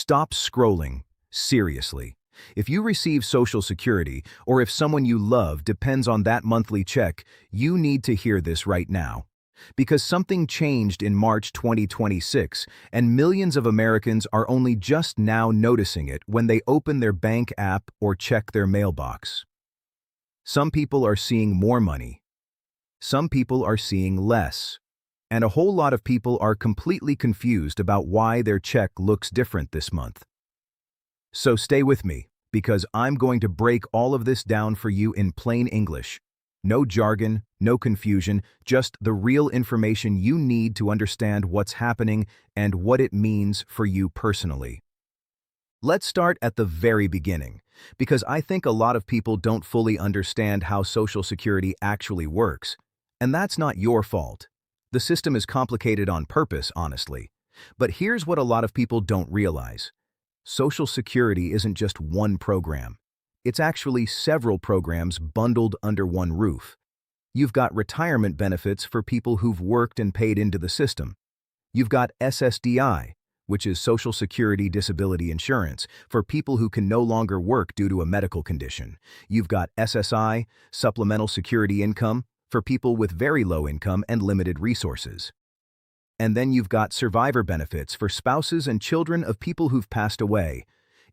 Stop scrolling. Seriously. If you receive Social Security, or if someone you love depends on that monthly check, you need to hear this right now. Because something changed in March 2026, and millions of Americans are only just now noticing it when they open their bank app or check their mailbox. Some people are seeing more money. Some people are seeing less. And a whole lot of people are completely confused about why their check looks different this month. So stay with me, because I'm going to break all of this down for you in plain English. No jargon, no confusion, just the real information you need to understand what's happening and what it means for you personally. Let's start at the very beginning, because I think a lot of people don't fully understand how Social Security actually works. And that's not your fault. The system is complicated on purpose, honestly. But here's what a lot of people don't realize. Social Security isn't just one program. It's actually several programs bundled under one roof. You've got retirement benefits for people who've worked and paid into the system. You've got SSDI, which is Social Security Disability Insurance, for people who can no longer work due to a medical condition. You've got SSI, Supplemental Security Income, for people with very low income and limited resources. And then you've got survivor benefits for spouses and children of people who've passed away.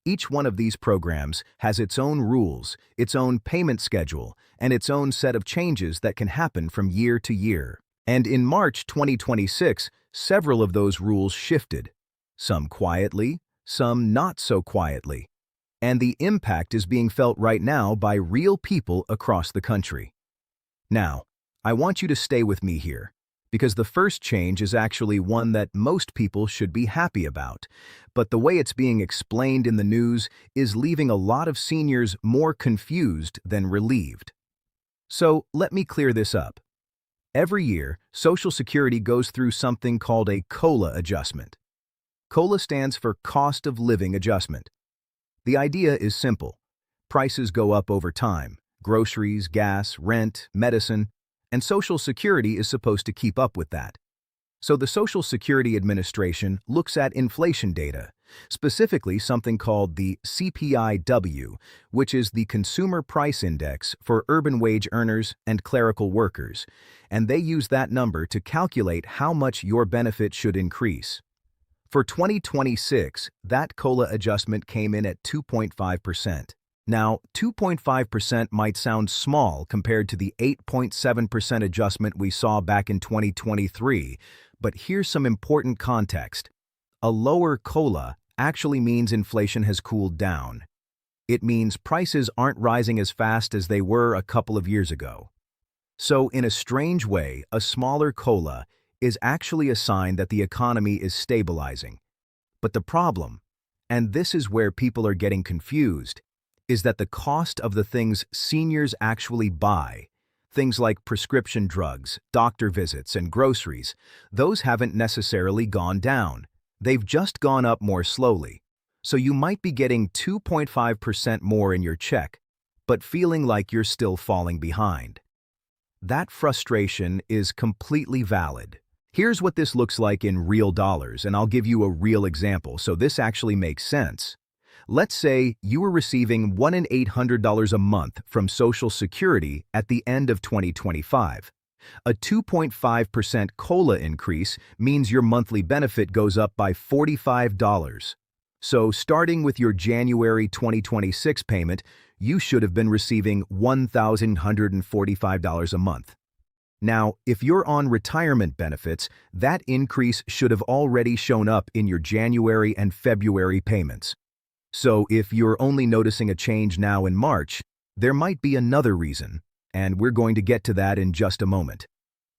Each one of these programs has its own rules, its own payment schedule, and its own set of changes that can happen from year to year. And in March 2026, several of those rules shifted. Some quietly, some not so quietly. And the impact is being felt right now by real people across the country. Now, I want you to stay with me here, because the first change is actually one that most people should be happy about, but the way it's being explained in the news is leaving a lot of seniors more confused than relieved. So let me clear this up. Every year, Social Security goes through something called a COLA adjustment. COLA stands for Cost of Living Adjustment. The idea is simple. Prices go up over time: groceries, gas, rent, medicine, and Social Security is supposed to keep up with that. So the Social Security Administration looks at inflation data, specifically something called the CPIW, which is the Consumer Price Index for urban wage earners and clerical workers, and they use that number to calculate how much your benefit should increase. For 2026, that COLA adjustment came in at 2.5%. Now, 2.5% might sound small compared to the 8.7% adjustment we saw back in 2023, but here's some important context. A lower COLA actually means inflation has cooled down. It means prices aren't rising as fast as they were a couple of years ago. So, in a strange way, a smaller COLA is actually a sign that the economy is stabilizing. But the problem, and this is where people are getting confused, is that the cost of the things seniors actually buy, things like prescription drugs, doctor visits, and groceries, those haven't necessarily gone down. They've just gone up more slowly. So you might be getting 2.5% more in your check, but feeling like you're still falling behind. That frustration is completely valid. Here's what this looks like in real dollars, and I'll give you a real example so this actually makes sense. Let's say you were receiving $1,800 in $800 a month from Social Security at the end of 2025. A 2.5% COLA increase means your monthly benefit goes up by $45. So starting with your January 2026 payment, you should have been receiving $1,145 a month. Now, if you're on retirement benefits, that increase should have already shown up in your January and February payments. So if you're only noticing a change now in March, there might be another reason, and we're going to get to that in just a moment.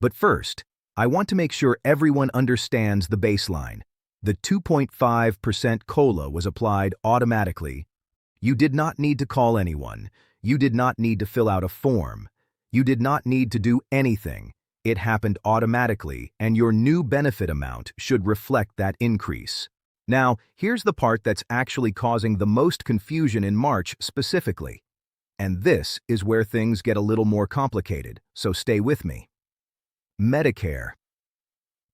But first, I want to make sure everyone understands the baseline. The 2.5% COLA was applied automatically. You did not need to call anyone. You did not need to fill out a form. You did not need to do anything. It happened automatically, and your new benefit amount should reflect that increase. Now, here's the part that's actually causing the most confusion in March specifically. And this is where things get a little more complicated, so stay with me. Medicare.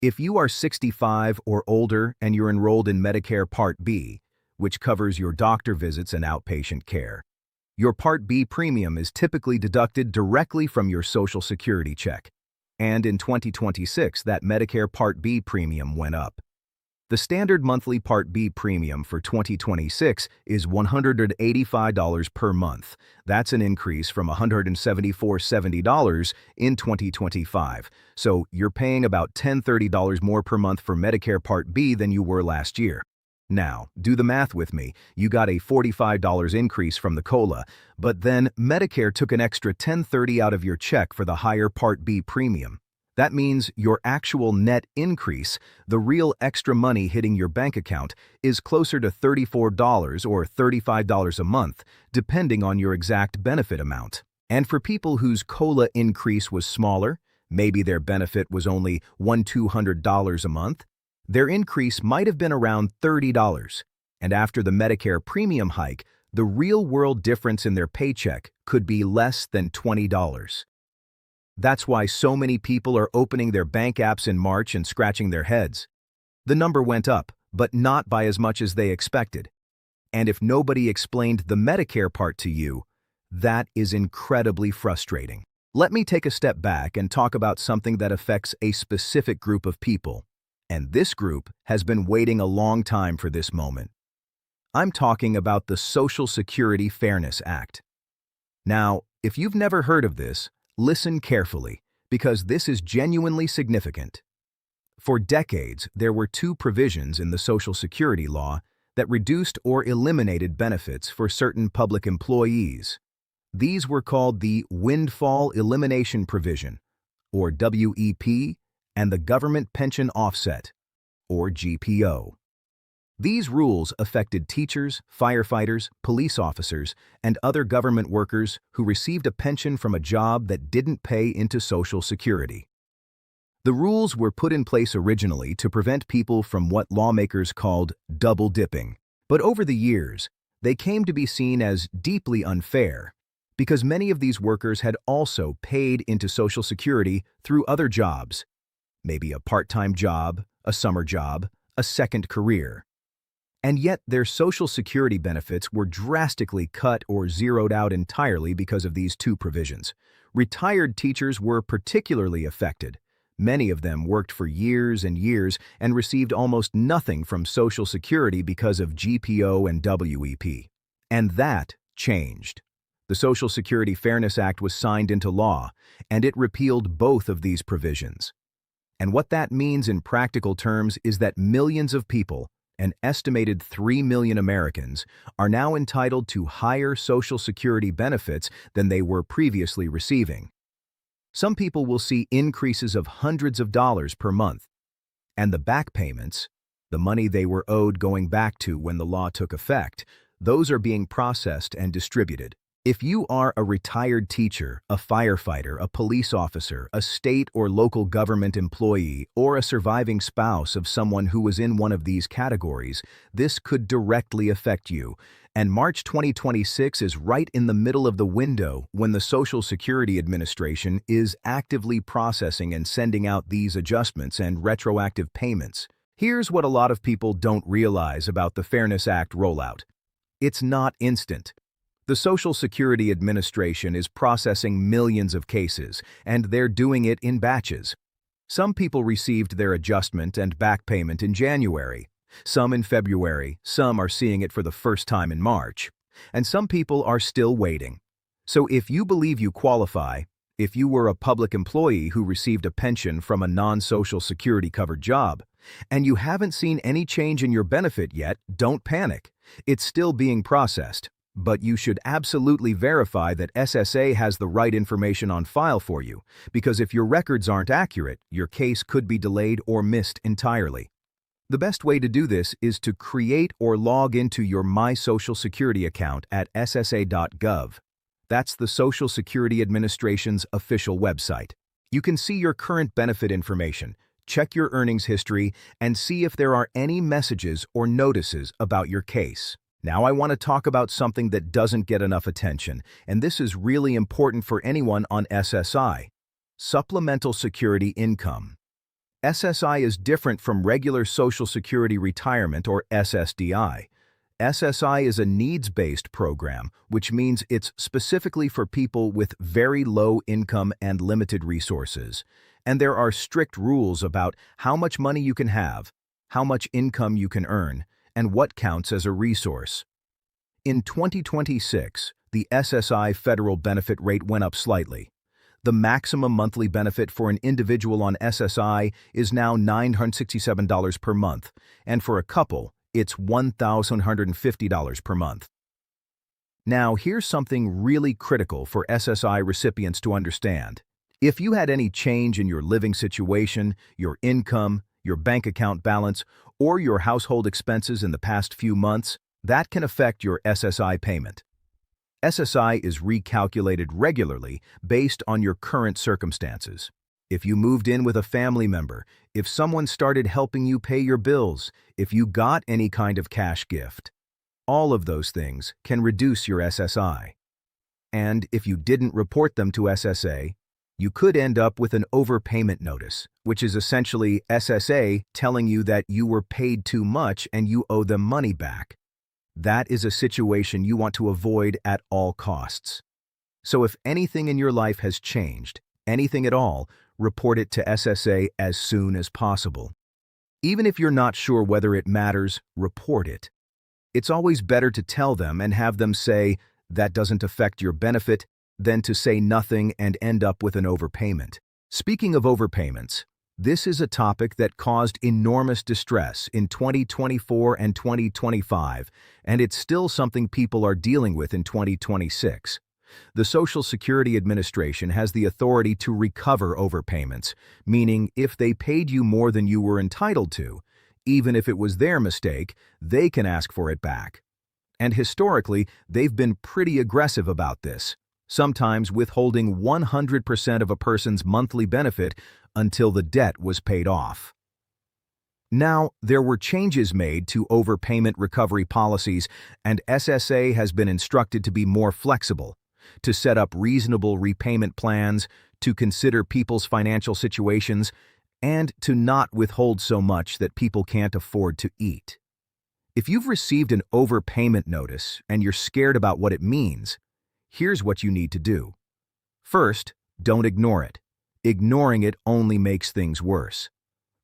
If you are 65 or older and you're enrolled in Medicare Part B, which covers your doctor visits and outpatient care. Your Part B premium is typically deducted directly from your Social Security check. And in 2026, that Medicare Part B premium went up. The standard monthly Part B premium for 2026 is $185 per month. That's an increase from $174.70 in 2025. So you're paying about $30 more per month for Medicare Part B than you were last year. Now, do the math with me. You got a $45 increase from the COLA, but then Medicare took an extra $10.30 out of your check for the higher Part B premium. That means your actual net increase, the real extra money hitting your bank account, is closer to $34 or $35 a month, depending on your exact benefit amount. And for people whose COLA increase was smaller, maybe their benefit was only $200 a month, their increase might have been around $30. And after the Medicare premium hike, the real-world difference in their paycheck could be less than $20. That's why so many people are opening their bank apps in March and scratching their heads. The number went up, but not by as much as they expected. And if nobody explained the Medicare part to you, that is incredibly frustrating. Let me take a step back and talk about something that affects a specific group of people. And this group has been waiting a long time for this moment. I'm talking about the Social Security Fairness Act. Now, if you've never heard of this, listen carefully, because this is genuinely significant. For decades, there were two provisions in the Social Security law that reduced or eliminated benefits for certain public employees. These were called the Windfall Elimination Provision, or WEP, and the Government Pension Offset, or GPO. These rules affected teachers, firefighters, police officers, and other government workers who received a pension from a job that didn't pay into Social Security. The rules were put in place originally to prevent people from what lawmakers called double dipping, but over the years, they came to be seen as deeply unfair because many of these workers had also paid into Social Security through other jobs, maybe a part-time job, a summer job, a second career. And yet their Social Security benefits were drastically cut or zeroed out entirely because of these two provisions. Retired teachers were particularly affected. Many of them worked for years and years and received almost nothing from Social Security because of GPO and WEP. And that changed. The Social Security Fairness Act was signed into law, and it repealed both of these provisions. And what that means in practical terms is that millions of people, an estimated 3 million Americans, are now entitled to higher Social Security benefits than they were previously receiving. Some people will see increases of hundreds of dollars per month, and the back payments, the money they were owed going back to when the law took effect, those are being processed and distributed. If you are a retired teacher, a firefighter, a police officer, a state or local government employee, or a surviving spouse of someone who was in one of these categories, this could directly affect you. And March 2026 is right in the middle of the window when the Social Security Administration is actively processing and sending out these adjustments and retroactive payments. Here's what a lot of people don't realize about the Fairness Act rollout. It's not instant. The Social Security Administration is processing millions of cases, and they're doing it in batches. Some people received their adjustment and back payment in January, some in February, some are seeing it for the first time in March, and some people are still waiting. So if you believe you qualify, if you were a public employee who received a pension from a non-Social Security covered job, and you haven't seen any change in your benefit yet, don't panic. It's still being processed. But you should absolutely verify that SSA has the right information on file for you, because if your records aren't accurate, your case could be delayed or missed entirely. The best way to do this is to create or log into your My Social Security account at ssa.gov. That's the Social Security Administration's official website. You can see your current benefit information, check your earnings history, and see if there are any messages or notices about your case. Now I want to talk about something that doesn't get enough attention, and this is really important for anyone on SSI: Supplemental Security Income. SSI is different from regular Social Security Retirement or SSDI. SSI is a needs-based program, which means it's specifically for people with very low income and limited resources. And there are strict rules about how much money you can have, how much income you can earn, and what counts as a resource. In 2026, the SSI federal benefit rate went up slightly. The maximum monthly benefit for an individual on SSI is now $967 per month, and for a couple, it's $1,150 per month. Now, here's something really critical for SSI recipients to understand. If you had any change in your living situation, your income, your bank account balance, or your household expenses in the past few months, that can affect your SSI payment. SSI is recalculated regularly based on your current circumstances. If you moved in with a family member, if someone started helping you pay your bills, if you got any kind of cash gift, all of those things can reduce your SSI. And if you didn't report them to SSA, you could end up with an overpayment notice, which is essentially SSA telling you that you were paid too much and you owe them money back. That is a situation you want to avoid at all costs. So if anything in your life has changed, anything at all, report it to SSA as soon as possible. Even if you're not sure whether it matters, report it. It's always better to tell them and have them say, "That doesn't affect your benefit," than to say nothing and end up with an overpayment. Speaking of overpayments, this is a topic that caused enormous distress in 2024 and 2025, and it's still something people are dealing with in 2026. The Social Security Administration has the authority to recover overpayments, meaning if they paid you more than you were entitled to, even if it was their mistake, they can ask for it back. And historically, they've been pretty aggressive about this, sometimes withholding 100% of a person's monthly benefit until the debt was paid off. Now, there were changes made to overpayment recovery policies, and SSA has been instructed to be more flexible, to set up reasonable repayment plans, to consider people's financial situations, and to not withhold so much that people can't afford to eat. If you've received an overpayment notice and you're scared about what it means, here's what you need to do. First, don't ignore it. Ignoring it only makes things worse.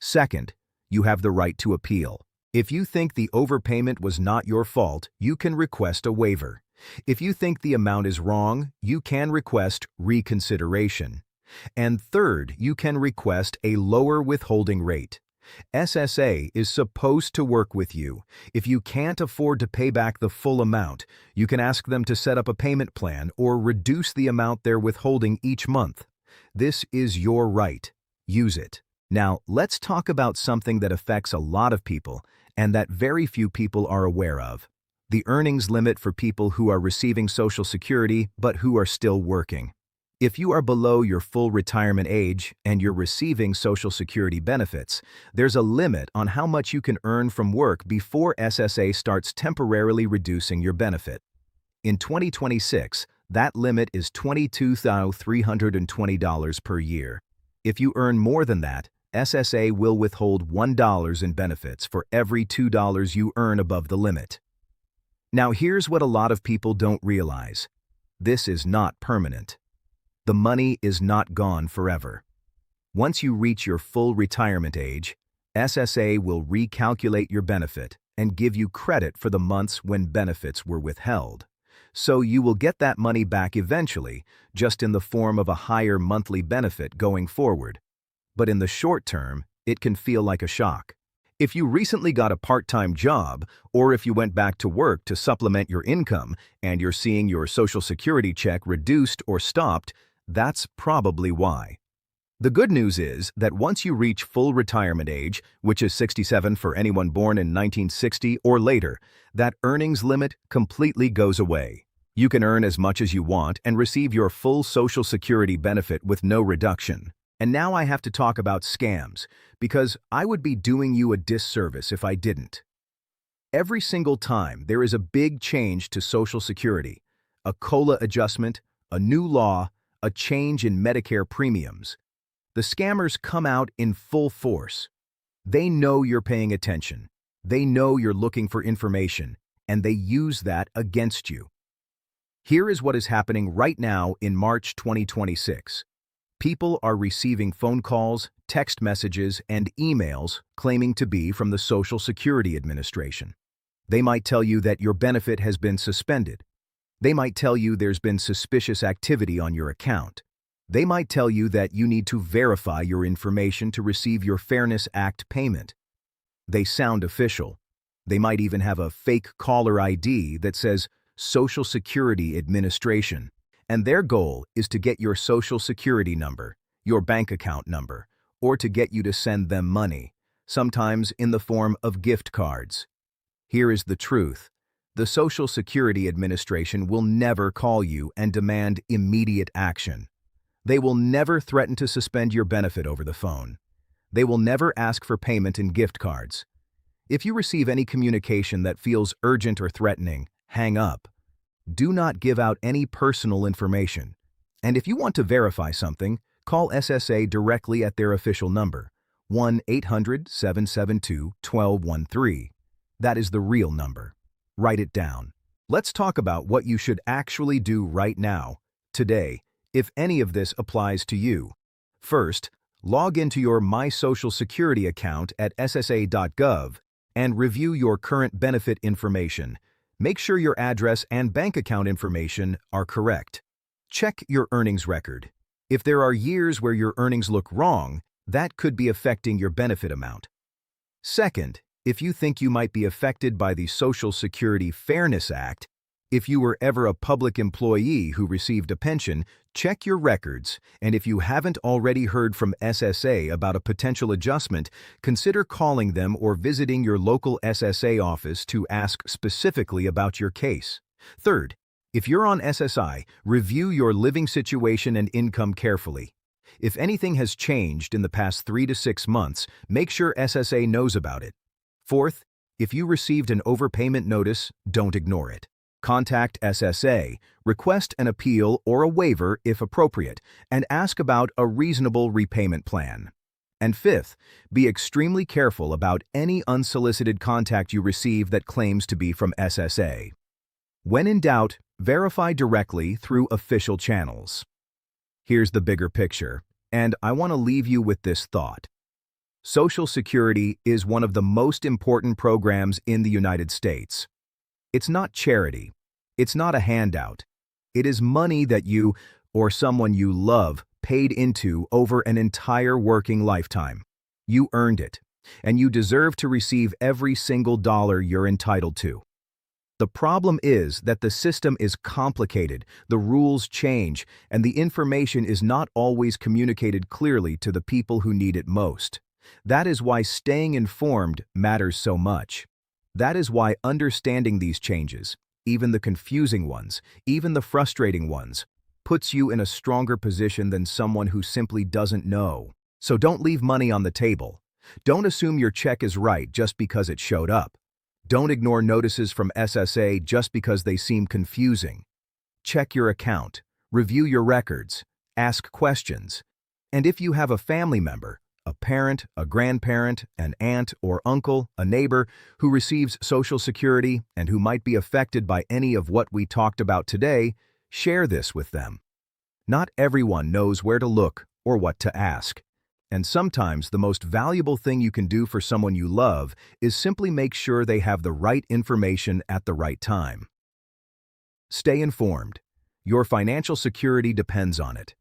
Second, you have the right to appeal. If you think the overpayment was not your fault, you can request a waiver. If you think the amount is wrong, you can request reconsideration. And third, you can request a lower withholding rate. SSA is supposed to work with you. If you can't afford to pay back the full amount, you can ask them to set up a payment plan or reduce the amount they're withholding each month. This is your right. Use it. Now, let's talk about something that affects a lot of people and that very few people are aware of: the earnings limit for people who are receiving Social Security but who are still working. If you are below your full retirement age and you're receiving Social Security benefits, there's a limit on how much you can earn from work before SSA starts temporarily reducing your benefit. In 2026, that limit is $22,320 per year. If you earn more than that, SSA will withhold $1 in benefits for every $2 you earn above the limit. Now, here's what a lot of people don't realize. This is not permanent. The money is not gone forever. Once you reach your full retirement age, SSA will recalculate your benefit and give you credit for the months when benefits were withheld. So you will get that money back eventually, just in the form of a higher monthly benefit going forward. But in the short term, it can feel like a shock. If you recently got a part-time job, or if you went back to work to supplement your income and you're seeing your Social Security check reduced or stopped, that's probably why. The good news is that once you reach full retirement age, which is 67 for anyone born in 1960 or later, that earnings limit completely goes away. You can earn as much as you want and receive your full Social Security benefit with no reduction. And now I have to talk about scams, because I would be doing you a disservice if I didn't. Every single time there is a big change to Social Security, a COLA adjustment, a new law, a change in Medicare premiums, the scammers come out in full force. They know you're paying attention. They know you're looking for information, and they use that against you. Here is what is happening right now in March 2026. People are receiving phone calls, text messages, and emails claiming to be from the Social Security Administration. They might tell you that your benefit has been suspended. They might tell you there's been suspicious activity on your account. They might tell you that you need to verify your information to receive your Fairness Act payment. They sound official. They might even have a fake caller ID that says Social Security Administration, and their goal is to get your Social Security number, your bank account number, or to get you to send them money, sometimes in the form of gift cards. Here is the truth. The Social Security Administration will never call you and demand immediate action. They will never threaten to suspend your benefit over the phone. They will never ask for payment in gift cards. If you receive any communication that feels urgent or threatening, hang up. Do not give out any personal information. And if you want to verify something, call SSA directly at their official number, 1-800-772-1213. That is the real number. Write it down. Let's talk about what you should actually do right now, today, if any of this applies to you. First, log into your My Social Security account at ssa.gov and review your current benefit information. Make sure your address and bank account information are correct. Check your earnings record. If there are years where your earnings look wrong, that could be affecting your benefit amount. Second, if you think you might be affected by the Social Security Fairness Act, if you were ever a public employee who received a pension, check your records, and if you haven't already heard from SSA about a potential adjustment, consider calling them or visiting your local SSA office to ask specifically about your case. Third, if you're on SSI, review your living situation and income carefully. If anything has changed in the past 3 to 6 months, make sure SSA knows about it. Fourth, if you received an overpayment notice, don't ignore it. Contact SSA, request an appeal or a waiver if appropriate, and ask about a reasonable repayment plan. And fifth, be extremely careful about any unsolicited contact you receive that claims to be from SSA. When in doubt, verify directly through official channels. Here's the bigger picture, and I want to leave you with this thought. Social Security is one of the most important programs in the United States. It's not charity. It's not a handout. It is money that you, or someone you love, paid into over an entire working lifetime. You earned it, and you deserve to receive every single dollar you're entitled to. The problem is that the system is complicated, the rules change, and the information is not always communicated clearly to the people who need it most. That is why staying informed matters so much. That is why understanding these changes, even the confusing ones, even the frustrating ones, puts you in a stronger position than someone who simply doesn't know. So don't leave money on the table. Don't assume your check is right just because it showed up. Don't ignore notices from SSA just because they seem confusing. Check your account, review your records, ask questions. And if you have a family member, a parent, a grandparent, an aunt or uncle, a neighbor who receives Social Security and who might be affected by any of what we talked about today, share this with them. Not everyone knows where to look or what to ask. And sometimes the most valuable thing you can do for someone you love is simply make sure they have the right information at the right time. Stay informed. Your financial security depends on it.